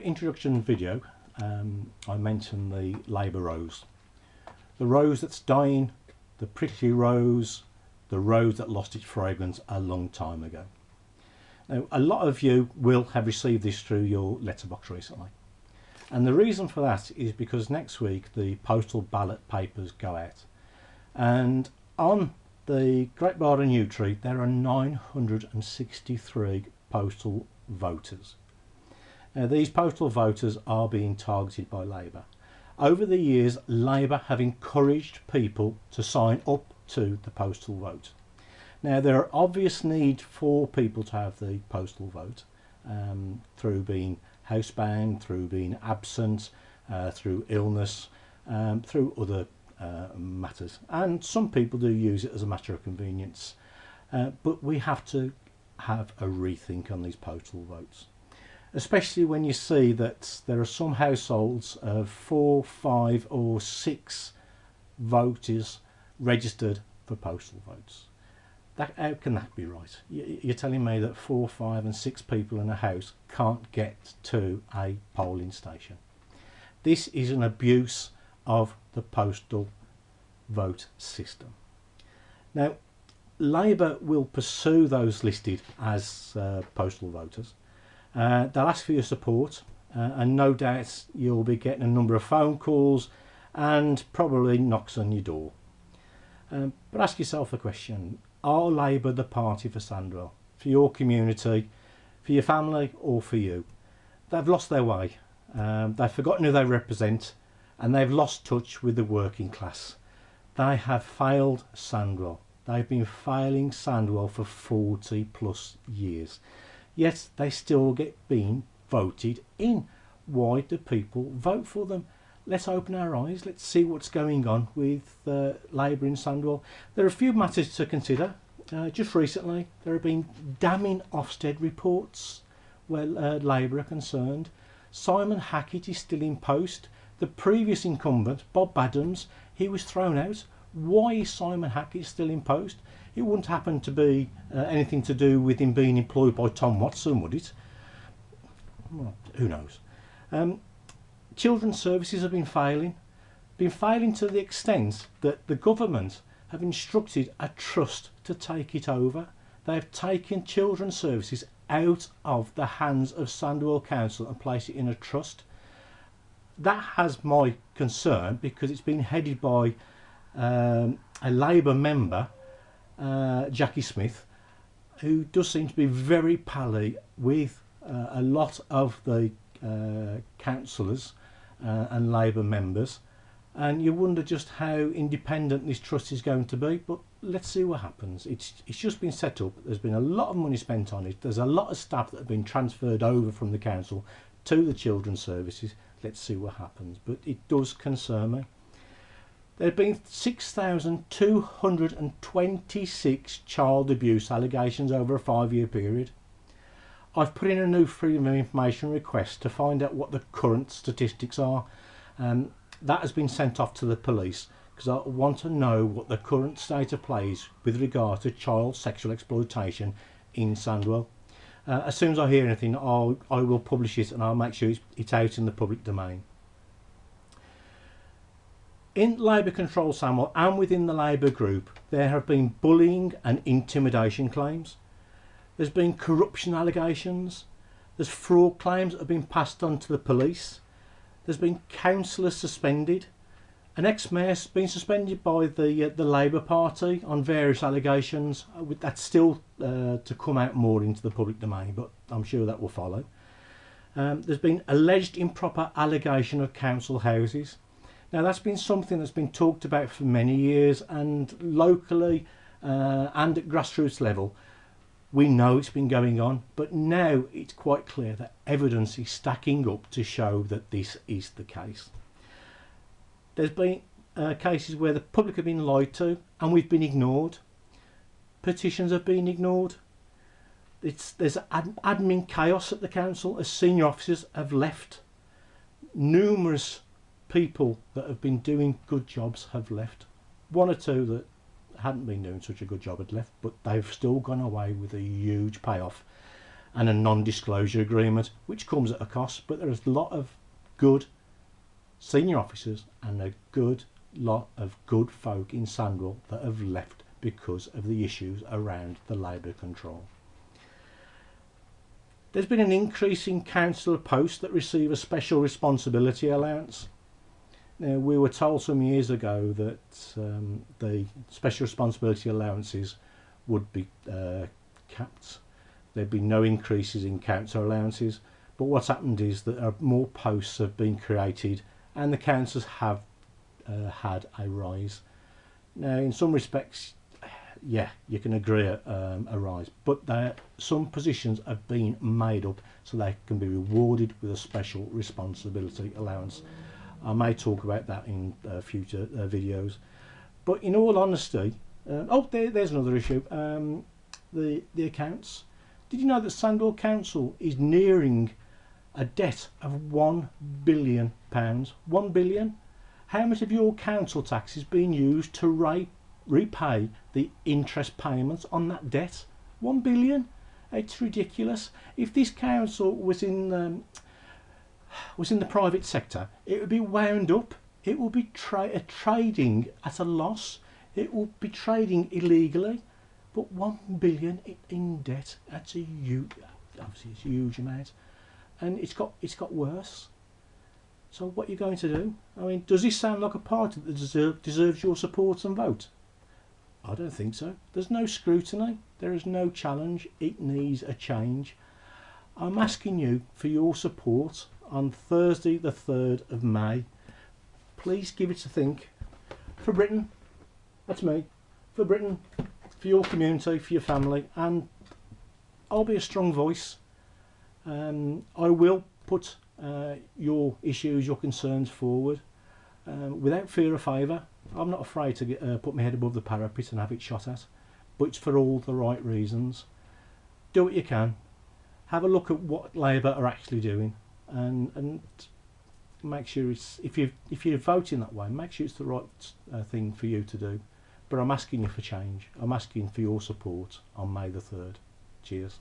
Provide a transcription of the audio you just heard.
Introduction video, I mentioned the Labour rose. The rose that's dying, the prickly rose, the rose that lost its fragrance a long time ago. Now, a lot of you will have received this through your letterbox recently. And the reason for that is because next week the postal ballot papers go out. And on the Great Barden Yew Tree there are 963 postal voters. Now, these postal voters are being targeted by Labour. Over the years, Labour have encouraged people to sign up to the postal vote. Now, there are obvious need for people to have the postal vote through being housebound, through being absent, through illness, through other matters. And some people do use it as a matter of convenience. But we have to have a rethink on these postal votes. Especially when you see that there are some households of 4, 5 or 6 voters registered for postal votes. How can that be right? You're telling me that 4, 5 and 6 people in a house can't get to a polling station. This is an abuse of the postal vote system. Now, Labour will pursue those listed as postal voters. They'll ask for your support and no doubt you'll be getting a number of phone calls and probably knocks on your door. But ask yourself the question, are Labour the party for Sandwell, for your community, for your family or for you? They've lost their way, they've forgotten who they represent and they've lost touch with the working class. They have failed Sandwell. They've been failing Sandwell for 40 plus years. Yet they still get being voted in. Why do people vote for them? Let's open our eyes. Let's see what's going on with Labour in Sandwell. There are a few matters to consider. Just recently there have been damning OFSTED reports where Labour are concerned. Simon Hackett is still in post. The previous incumbent, Bob Adams, he was thrown out. Why is Simon Hackett still in post? It wouldn't happen to be anything to do with him being employed by Tom Watson, would it? Well, who knows? Children's services have been failing to the extent that the government have instructed a trust to take it over. They have taken children's services out of the hands of Sandwell Council and placed it in a trust. That has my concern because it's been headed by a Labour member, Jackie Smith, who does seem to be very pally with a lot of the councillors and Labour members, and you wonder just how independent this trust is going to be. But let's see what happens. It's just been set up, there's been a lot of money spent on it, there's a lot of staff that have been transferred over from the council to the children's services. Let's see what happens, but it does concern me. There have been 6,226 child abuse allegations over a 5-year period. I've put in a new Freedom of Information request to find out what the current statistics are. That has been sent off to the police because I want to know what the current state of play is with regard to child sexual exploitation in Sandwell. As soon as I hear anything, I will publish it and I'll make sure it's out in the public domain. In Labour controlled Sandwell and within the Labour group, there have been bullying and intimidation claims. There's been corruption allegations. There's fraud claims that have been passed on to the police. There's been councillors suspended. An ex-mayor's been suspended by the Labour Party on various allegations. That's still to come out more into the public domain, but I'm sure that will follow. There's been alleged improper allegation of council houses. Now, that's been something that's been talked about for many years, and locally and at grassroots level we know it's been going on, but now it's quite clear that evidence is stacking up to show that this is the case. There's been cases where the public have been lied to and we've been ignored. Petitions have been ignored. There's admin chaos at the council as senior officers have left. Numerous people that have been doing good jobs have left. 1 or 2 that hadn't been doing such a good job had left, but they've still gone away with a huge payoff. and a non-disclosure agreement, which comes at a cost, but there's a lot of good senior officers and a good lot of good folk in Sandwell that have left because of the issues around the labour control. There's been an increase in council posts that receive a special responsibility allowance. Now, we were told some years ago that the special responsibility allowances would be capped. There'd be no increases in council allowances, but what's happened is that more posts have been created and the councils have had a rise. Now, in some respects, yeah, you can agree a rise, but some positions have been made up so they can be rewarded with a special responsibility allowance. I may talk about that in future videos, but in all honesty, there's another issue. The accounts. Did you know that Sandwell Council is nearing a debt of £1 billion? 1 billion? How much of your council tax is being used to repay the interest payments on that debt? 1 billion? It's ridiculous. If this council was in the private sector, it would be wound up. It would be trading at a loss. It will be trading illegally. But 1 billion in debt, that's a huge, obviously it's a huge amount, and it's got worse. So what are you going to do? I mean, does this sound like a party that deserves your support and vote? I don't think so. There's no scrutiny. There is no challenge. It needs a change. I'm asking you for your support on Thursday the 3rd of May. Please give it a think. For Britain, that's me, for Britain, for your community, for your family, and I'll be a strong voice. I will put your issues, your concerns forward without fear or favour. I'm not afraid to put my head above the parapet and have it shot at, but it's for all the right reasons. Do what you can. Have a look at what Labour are actually doing, and make sure it's, if you're voting that way, make sure it's the right thing for you to do. But I'm asking you for change. I'm asking for your support on May the 3rd. Cheers.